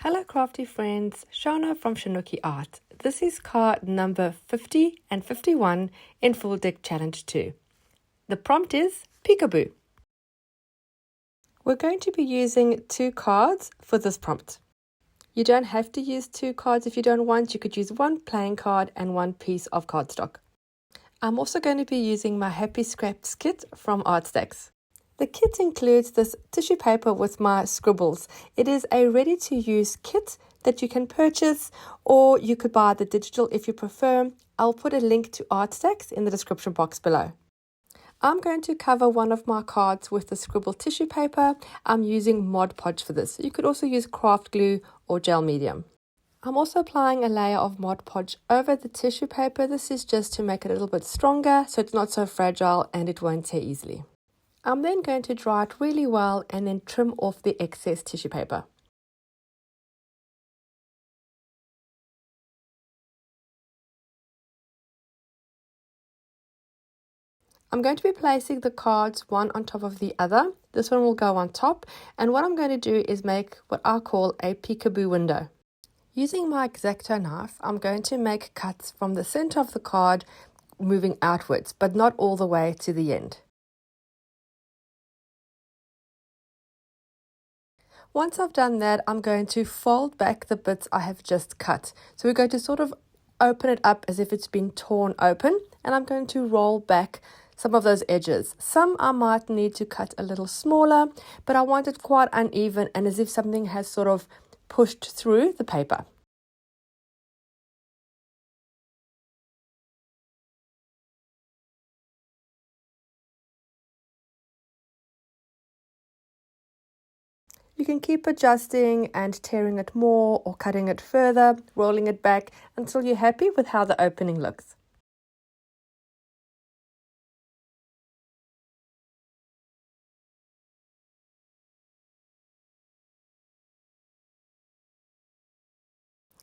Hello crafty friends, Shana from ShanoukiArt. This is card number 50 and 51 in Full Deck Challenge 2. The prompt is peekaboo. We're going to be using 2 cards for this prompt. You don't have to use 2 cards if you don't want. You could use 1 plain card and 1 piece of cardstock. I'm also going to be using my Happy Scraps kit from ArtStacks. The kit includes this tissue paper with my scribbles. It is a ready-to-use kit that you can purchase, or you could buy the digital if you prefer. I'll put a link to ArtStacks in the description box below. I'm going to cover one of my cards with the scribble tissue paper. I'm using Mod Podge for this. You could also use craft glue or gel medium. I'm also applying a layer of Mod Podge over the tissue paper. This is just to make it a little bit stronger so it's not so fragile and it won't tear easily. I'm then going to dry it really well and then trim off the excess tissue paper. I'm going to be placing the cards one on top of the other. This one will go on top, and what I'm going to do is make what I call a peekaboo window. Using my X-Acto knife, I'm going to make cuts from the center of the card moving outwards, but not all the way to the end. Once I've done that, I'm going to fold back the bits I have just cut. So we're going to sort of open it up as if it's been torn open, and I'm going to roll back some of those edges. Some I might need to cut a little smaller, but I want it quite uneven and as if something has sort of pushed through the paper. You can keep adjusting and tearing it more or cutting it further, rolling it back until you're happy with how the opening looks.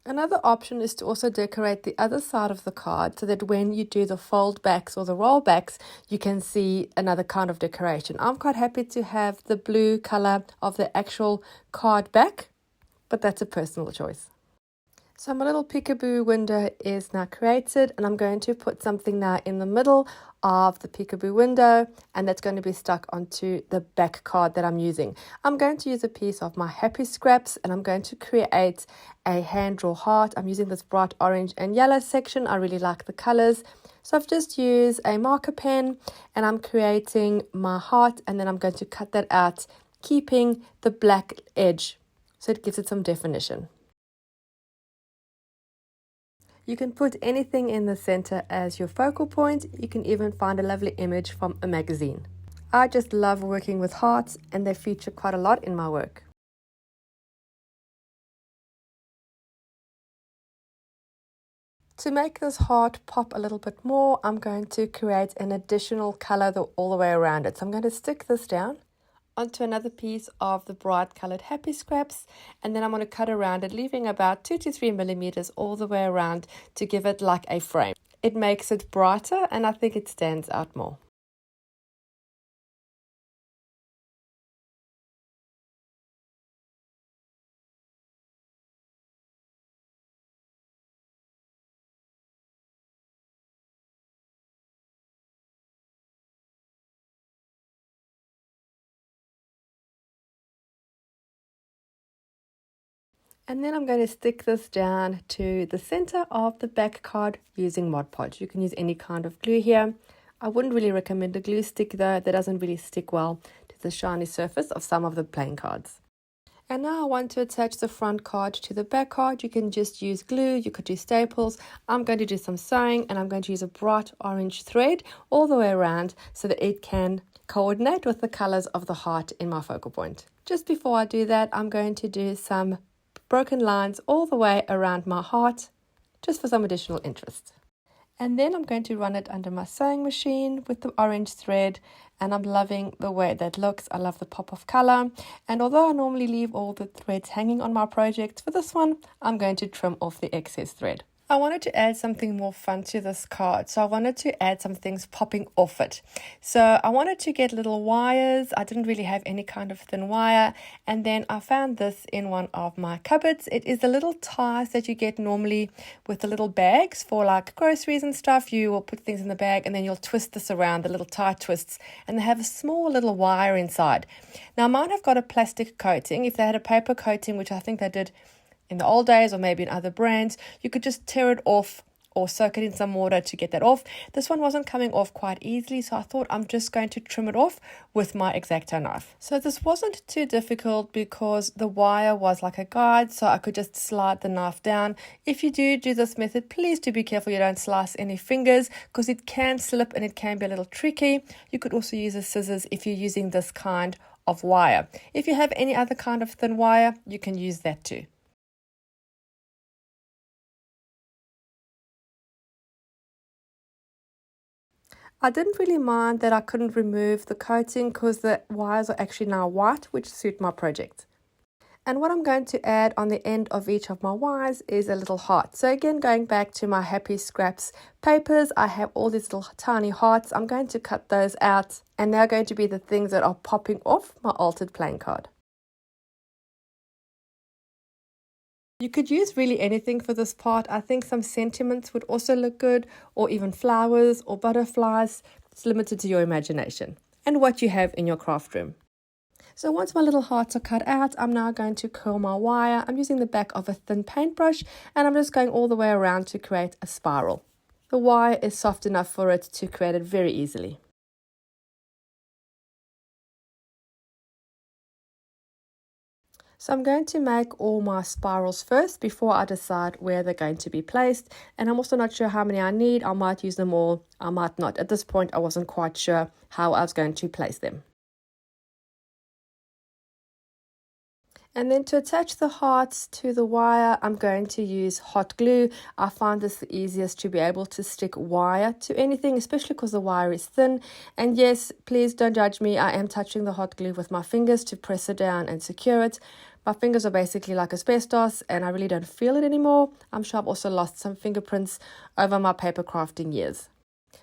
Another option is to also decorate the other side of the card so that when you do the fold backs or the roll backs, you can see another kind of decoration. I'm quite happy to have the blue color of the actual card back, but that's a personal choice. So my little peekaboo window is now created, and I'm going to put something now in the middle of the peekaboo window, and that's going to be stuck onto the back card that I'm using. I'm going to use a piece of my Happy Scraps, and I'm going to create a hand draw heart. I'm using this bright orange and yellow section. I really like the colors. So I've just used a marker pen and I'm creating my heart, and then I'm going to cut that out, keeping the black edge so it gives it some definition. You can put anything in the center as your focal point. You can even find a lovely image from a magazine. I just love working with hearts, and they feature quite a lot in my work. To make this heart pop a little bit more, I'm going to create an additional color all the way around it. So I'm going to stick this down onto another piece of the bright colored Happy Scraps, and then I'm going to cut around it, leaving about 2 to 3 millimeters all the way around to give it like a frame. It makes it brighter, and I think it stands out more. And then I'm going to stick this down to the center of the back card using Mod Podge. You can use any kind of glue here. I wouldn't really recommend a glue stick though. That doesn't really stick well to the shiny surface of some of the plain cards. And now I want to attach the front card to the back card. You can just use glue, you could use staples. I'm going to do some sewing, and I'm going to use a bright orange thread all the way around so that it can coordinate with the colors of the heart in my focal point. Just before I do that, I'm going to do some broken lines all the way around my heart, just for some additional interest. And then I'm going to run it under my sewing machine with the orange thread, and I'm loving the way that looks. I love the pop of color, and although I normally leave all the threads hanging on my project, for this one I'm going to trim off the excess thread. I wanted to add something more fun to this card, so I wanted to add some things popping off it. So I wanted to get little wires. I didn't really have any kind of thin wire, and then I found this in one of my cupboards. It is the little ties that you get normally with the little bags for like groceries and stuff. You will put things in the bag and then you'll twist this around, the little tie twists, and they have a small little wire inside. Now mine have got a plastic coating. If they had a paper coating, which I think they did in the old days or maybe in other brands, you could just tear it off or soak it in some water to get that off. This one wasn't coming off quite easily, so I thought I'm just going to trim it off with my X-Acto knife. So this wasn't too difficult because the wire was like a guide, so I could just slide the knife down. If you do this method, please do be careful you don't slice any fingers because it can slip and it can be a little tricky. You could also use a scissors if you're using this kind of wire. If you have any other kind of thin wire, you can use that too. I didn't really mind that I couldn't remove the coating because the wires are actually now white, which suit my project. And what I'm going to add on the end of each of my wires is a little heart. So again, going back to my Happy Scraps papers, I have all these little tiny hearts. I'm going to cut those out, and they're going to be the things that are popping off my altered playing card. You could use really anything for this part. I think some sentiments would also look good, or even flowers or butterflies. It's limited to your imagination and what you have in your craft room. So once my little hearts are cut out, I'm now going to curl my wire. I'm using the back of a thin paintbrush and I'm just going all the way around to create a spiral. The wire is soft enough for it to create it very easily. So I'm going to make all my spirals first before I decide where they're going to be placed. And I'm also not sure how many I need. I might use them all, I might not. At this point, I wasn't quite sure how I was going to place them. And then to attach the hearts to the wire, I'm going to use hot glue. I find this the easiest to be able to stick wire to anything, especially because the wire is thin. And yes, please don't judge me. I am touching the hot glue with my fingers to press it down and secure it. My fingers are basically like asbestos and I really don't feel it anymore. I'm sure I've also lost some fingerprints over my paper crafting years.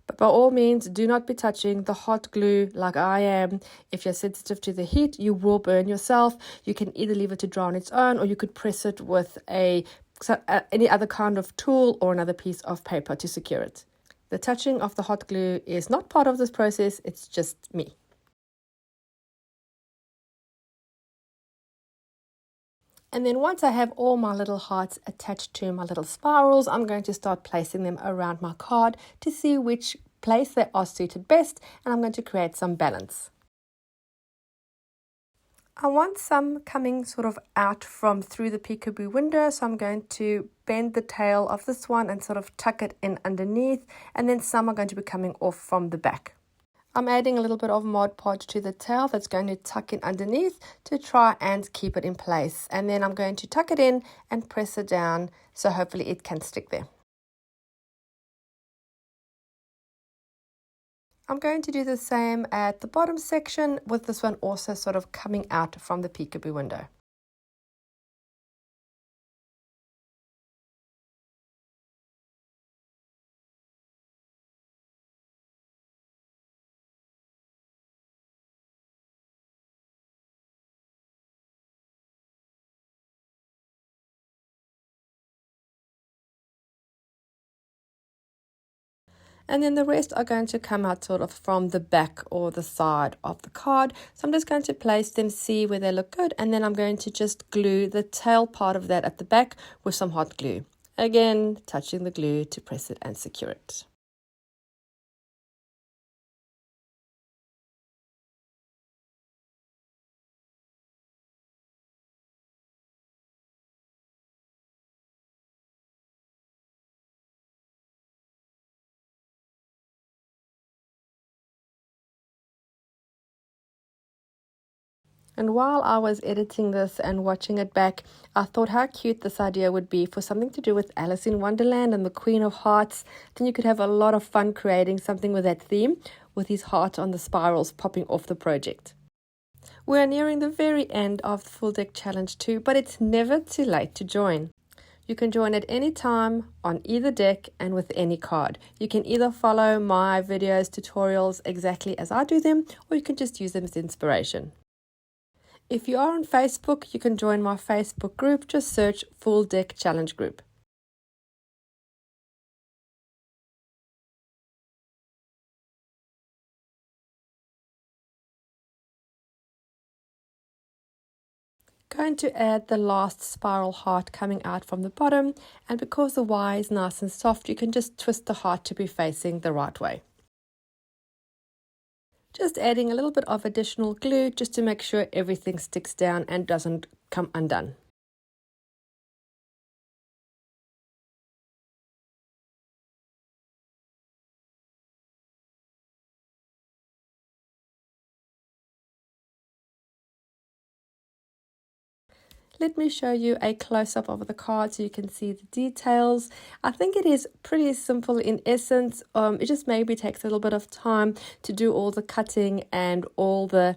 But by all means, do not be touching the hot glue like I am. If you're sensitive to the heat, you will burn yourself. You can either leave it to dry on its own or you could press it with any other kind of tool or another piece of paper to secure it. The touching of the hot glue is not part of this process, it's just me. And then once I have all my little hearts attached to my little spirals, I'm going to start placing them around my card to see which place they are suited best, and I'm going to create some balance. I want some coming sort of out from through the peekaboo window, so I'm going to bend the tail of this one and sort of tuck it in underneath, and then some are going to be coming off from the back. I'm adding a little bit of Mod Podge to the tail that's going to tuck in underneath to try and keep it in place. And then I'm going to tuck it in and press it down so hopefully it can stick there. I'm going to do the same at the bottom section with this one also sort of coming out from the peekaboo window. And then the rest are going to come out sort of from the back or the side of the card. So I'm just going to place them, see where they look good, and then I'm going to just glue the tail part of that at the back with some hot glue. Again, touching the glue to press it and secure it. And while I was editing this and watching it back, I thought how cute this idea would be for something to do with Alice in Wonderland and the Queen of Hearts. Then you could have a lot of fun creating something with that theme, with his heart on the spirals popping off the project. We're nearing the very end of the Full Deck Challenge 2, but it's never too late to join. You can join at any time on either deck and with any card. You can either follow my videos, tutorials exactly as I do them, or you can just use them as inspiration. If you are on Facebook, you can join my Facebook group. Just search Full Deck Challenge Group. Going to add the last spiral heart coming out from the bottom, and because the Y is nice and soft, you can just twist the heart to be facing the right way. Just adding a little bit of additional glue just to make sure everything sticks down and doesn't come undone. Let me show you a close-up of the card so you can see the details. I think it is pretty simple in essence. It just maybe takes a little bit of time to do all the cutting and all the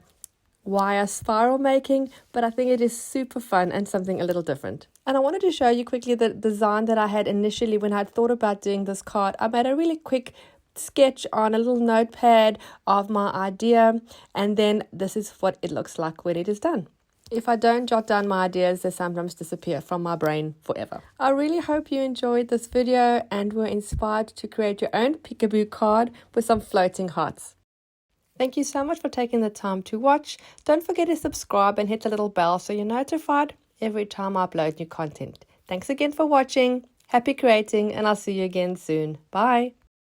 wire spiral making, but I think it is super fun and something a little different. And I wanted to show you quickly the design that I had initially when I thought about doing this card. I made a really quick sketch on a little notepad of my idea, and then this is what it looks like when it is done. If I don't jot down my ideas, they sometimes disappear from my brain forever. I really hope you enjoyed this video and were inspired to create your own peekaboo card with some floating hearts. Thank you so much for taking the time to watch. Don't forget to subscribe and hit the little bell so you're notified every time I upload new content. Thanks again for watching. Happy creating, and I'll see you again soon. Bye.